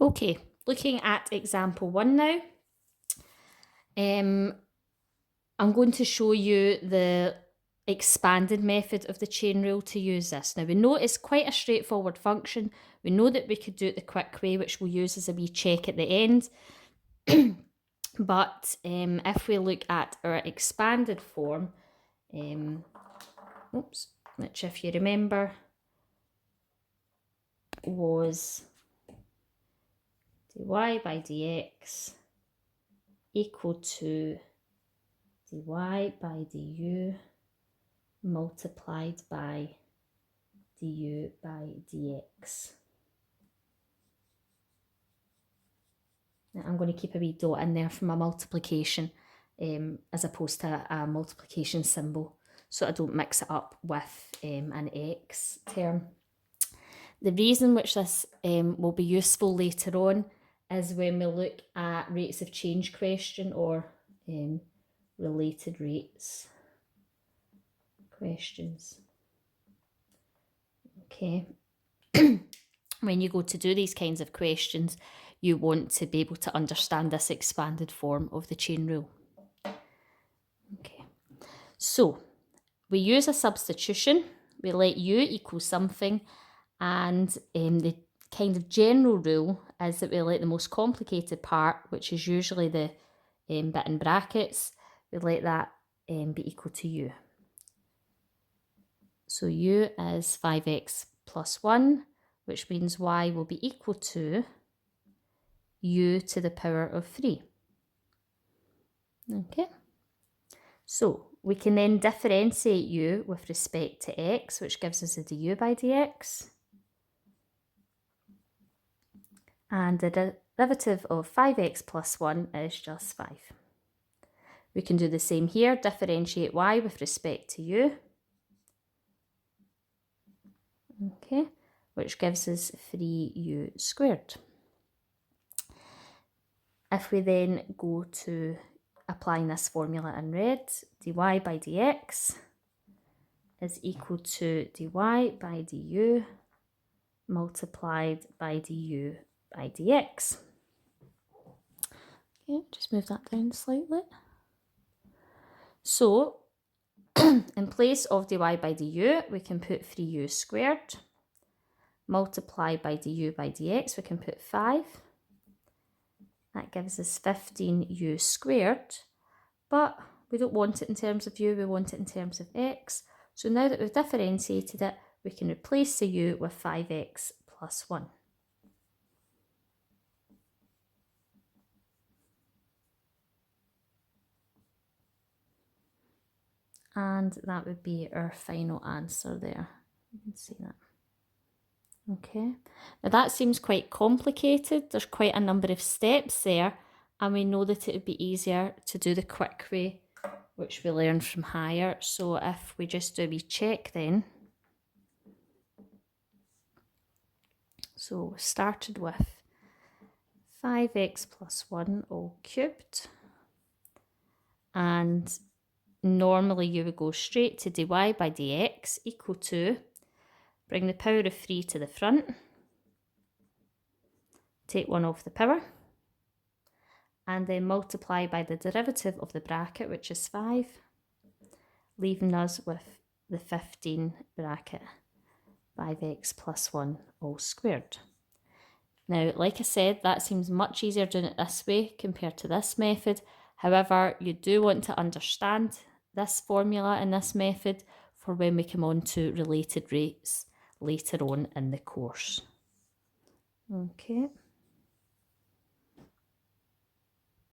Okay, looking at example 1 now. I'm going to show you the expanded method of the chain rule to use this. Now we know it's quite a straightforward function. We know that we could do it the quick way, which we'll use as a wee check at the end. But if we look at our expanded form, which if you remember was dy by dx equal to dy by du multiplied by du by dx. Now I'm going to keep a wee dot in there for my multiplication as opposed to a multiplication symbol, so I don't mix it up with an x term. The reason which this will be useful later on is when we look at rates of change question or related rates questions. Okay. When you go to do these kinds of questions, you want to be able to understand this expanded form of the chain rule. Okay, so we use a substitution. We let u equal something, and the kind of general rule is that we let the most complicated part, which is usually the bit in brackets, we let that be equal to u. So u is 5x plus 1, which means y will be equal to u to the power of 3. Okay, so we can then differentiate u with respect to x, which gives us a du by dx. And the derivative of 5x plus 1 is just 5. We can do the same here, differentiate y with respect to u. Okay, which gives us 3u squared. If we then go to applying this formula in red, dy by dx is equal to dy by du multiplied by du by dx. Okay, just move that down slightly. So, in place of dy by du, we can put 3u squared. Multiply by du by dx, we can put 5. That gives us 15u squared. But we don't want it in terms of u, we want it in terms of x. So now that we've differentiated it, we can replace the u with 5x plus 1. And that would be our final answer there. You can see that. Okay, now that seems quite complicated. There's quite a number of steps there, and we know that it would be easier to do the quick way, which we learned from higher. So if we just do a wee check then. So we started with 5x plus 1 all cubed, and normally you would go straight to dy by dx equal to, bring the power of 3 to the front, take 1 off the power, and then multiply by the derivative of the bracket, which is 5, leaving us with the 15 bracket 5x plus 1 all squared. Now, like I said, that seems much easier doing it this way compared to this method. However, you do want to understand this formula and this method for when we come on to related rates later on in the course. Okay.